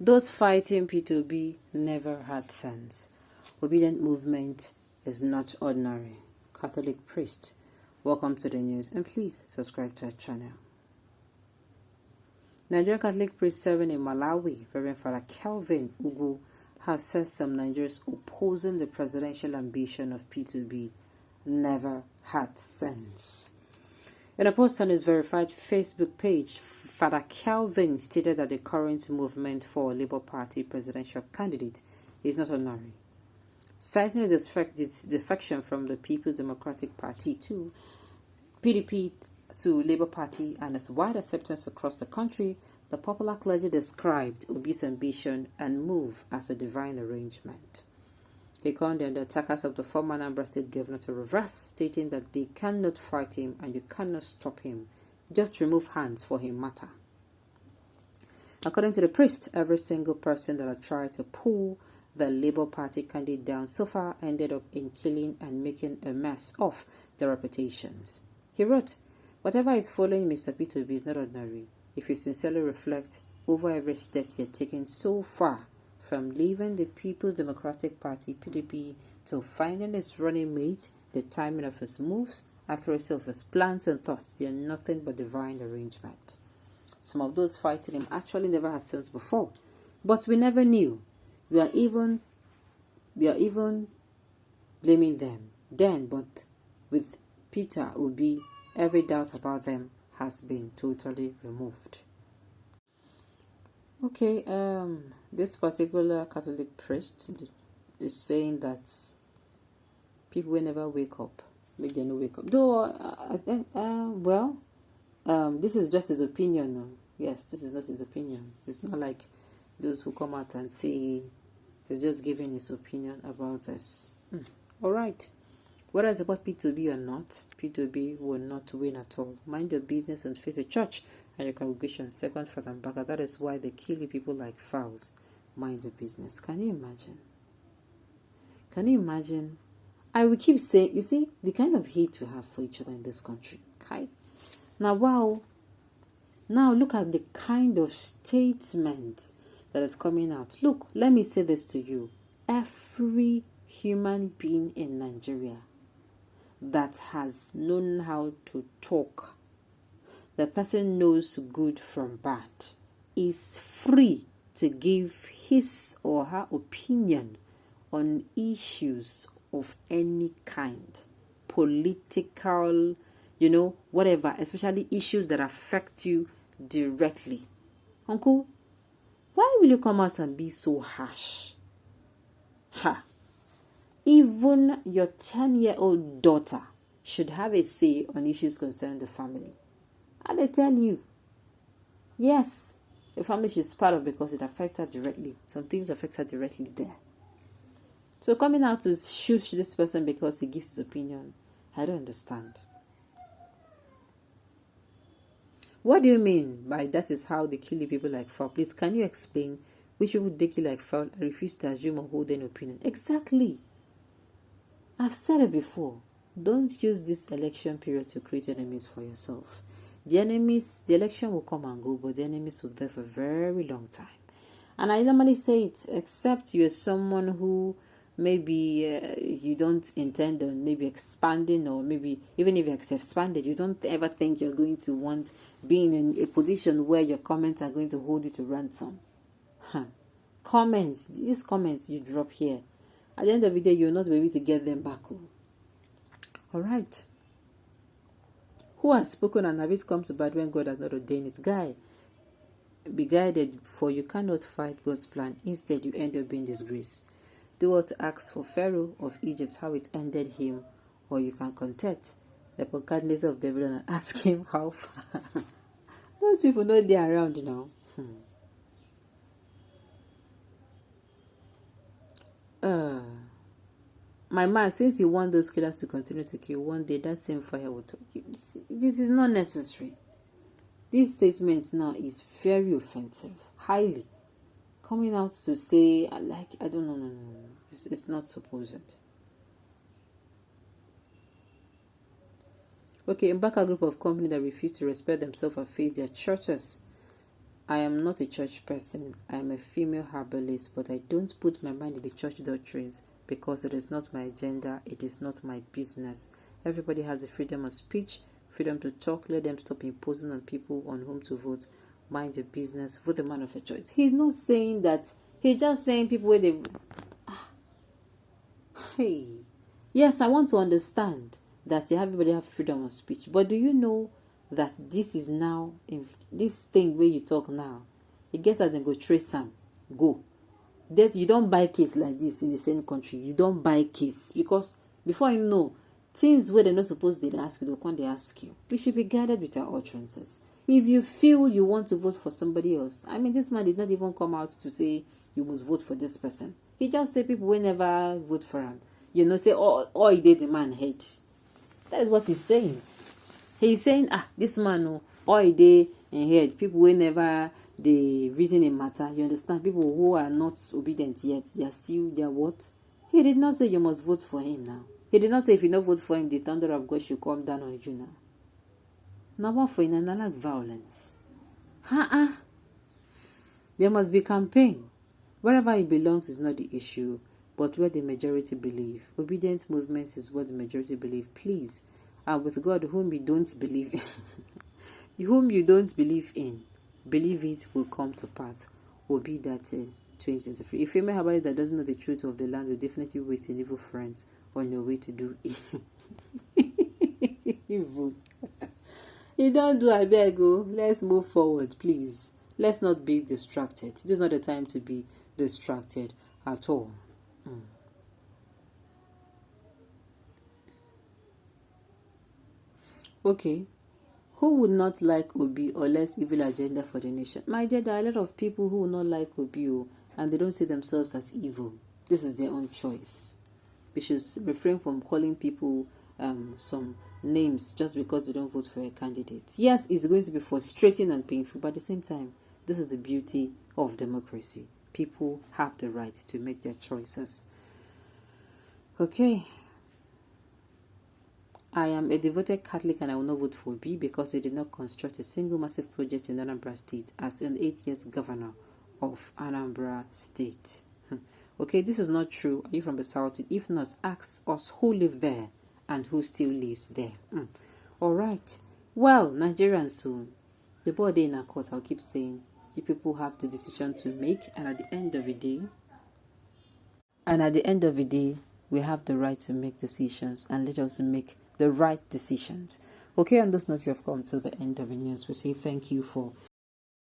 Those fighting P2B never had sense. Obidient movement is not ordinary. Catholic priest, welcome to the news and please subscribe to our channel. Nigerian Catholic priest serving in Malawi, Reverend Father Kelvin Ugu, has said some Nigerians opposing the presidential ambition of P2B never had sense. In a post on his verified Facebook page, Father Kelvin stated that the current movement for a Labour Party presidential candidate is not ordinary. Citing his defection from the People's Democratic Party to PDP to Labour Party and its wide acceptance across the country, the popular clergy described Obi's ambition and move as a divine arrangement. He condemned the attackers of the former Anambra State Governor to reverse, stating that they cannot fight him and you cannot stop him. Just remove hands for him matter. According to the priest, every single person that had tried to pull the Labour Party candidate down so far ended up in killing and making a mess of their reputations. He wrote, "Whatever is following Mr. P2B is not ordinary. If you sincerely reflect over every step he had taken so far, from leaving the People's Democratic Party, PDP, to finding his running mate, the timing of his moves, accuracy of his plans and thoughts, they are nothing but divine arrangement." Some of those fighting him actually never had sense before, but we never knew. We are even blaming them then, but with Peter Obi, every doubt about them has been totally removed. Okay, this particular Catholic priest is saying that people will never wake up, make them no wake up. Though, this is just his opinion. No? Yes, this is not his opinion. It's not like those who come out and say he's just giving his opinion about this. All right. Whether it's about P2B or not, P2B will not win at all. Mind your business and face the church and your congregation, second, front and back. That is why they kill people like fowls. Mind your business. Can you imagine? Can you imagine? I will keep saying, you see, the kind of hate we have for each other in this country. Okay? Now, wow. Now, look at the kind of statement that is coming out. Look, let me say this to you. Every human being in Nigeria that has known how to talk, the person knows good from bad, is free to give his or her opinion on issues of any kind, political, whatever, especially issues that affect you directly. Uncle, why will you come out and be so harsh? Even your 10-year-old daughter should have a say on issues concerning the family. And I tell you, yes, the family she's part of because it affects her directly. Some things affect her directly there. So coming out to shush this person because he gives his opinion, I don't understand. What do you mean by that is how they kill the people like fowl? Please, can you explain which people they kill like fowl and refuse to assume or hold any opinion? Exactly. I've said it before. Don't use this election period to create enemies for yourself. The election will come and go, but the enemies will be there for a very long time. And I normally say it, except you're someone who maybe you don't intend on maybe expanding, or maybe even if you're expanded, you don't ever think you're going to want being in a position where your comments are going to hold you to ransom. These comments you drop here, at the end of the day, you'll not be able to get them back. All right. Who has spoken and have it come to bad when God has not ordained it? Guy, be guided, for you cannot fight God's plan. Instead, you end up being disgraced. Do what to ask for Pharaoh of Egypt, how it ended him, or you can contact the Nebuchadnezzar of Babylon and ask him how far. Those people know they're around now. My man, since you want those killers to continue to kill, one day that same fire will talk. This is not necessary. This statement now is very offensive, highly. Coming out to say, I don't know, no. It's not supposed. Okay, Mbaka group of companies that refuse to respect themselves and face their churches I am not a church person. I am a female herbalist, but I don't put my mind in the church doctrines because it is not my agenda. It is not my business. Everybody has the freedom of speech, freedom to talk. Let them stop imposing on people on whom to vote. Mind your business. Vote the man of your choice. He's not saying that. He's just saying people where they... Hey. Yes, I want to understand that everybody have freedom of speech. But do you know that this is now, this thing where you talk now, it gets as they go trace some, go. You don't buy case like this in the same country. You don't buy case because before you know, things where they're not supposed to ask you, when they ask you. We should be guided with our utterances. If you feel you want to vote for somebody else, I mean, this man did not even come out to say you must vote for this person. He just said people will never vote for him. You know, say, oh, he did the man hate. That is what he's saying. He's saying, this man, all he did and head, people will never the reason it matter. You understand? People who are not obedient yet, they are what? He did not say you must vote for him now. He did not say if you don't vote for him, the thunder of God should come down on you now. Now what for in like violence? There must be campaign. Wherever it belongs is not the issue, but where the majority believe. Obedient movements is what the majority believe. Please. And with God, whom you don't believe in, believe it will come to pass. Will be that 2023. A female herbalist that doesn't know the truth of the land will definitely waste evil friends on your way to do evil. You don't do I beg go. Let's move forward, please. Let's not be distracted. This is not the time to be distracted at all. Okay, who would not like Obi or less evil agenda for the nation? My dear, there are a lot of people who will not like Obi and they don't see themselves as evil. This is their own choice. We should refrain from calling people some names just because they don't vote for a candidate. Yes, it's going to be frustrating and painful, but at the same time, this is the beauty of democracy. People have the right to make their choices. Okay. I am a devoted Catholic and I will not vote for B because he did not construct a single massive project in Anambra State as an 8 years governor of Anambra State. Okay, this is not true. Are you from the south? If not, ask us who live there and who still lives there. All right. Well, Nigerians soon. The body in our court, I'll keep saying, you people have the decision to make, and at the end of the day, we have the right to make decisions, and let us make the right decisions. Okay, on this note, we have come to the end of the news. We say thank you for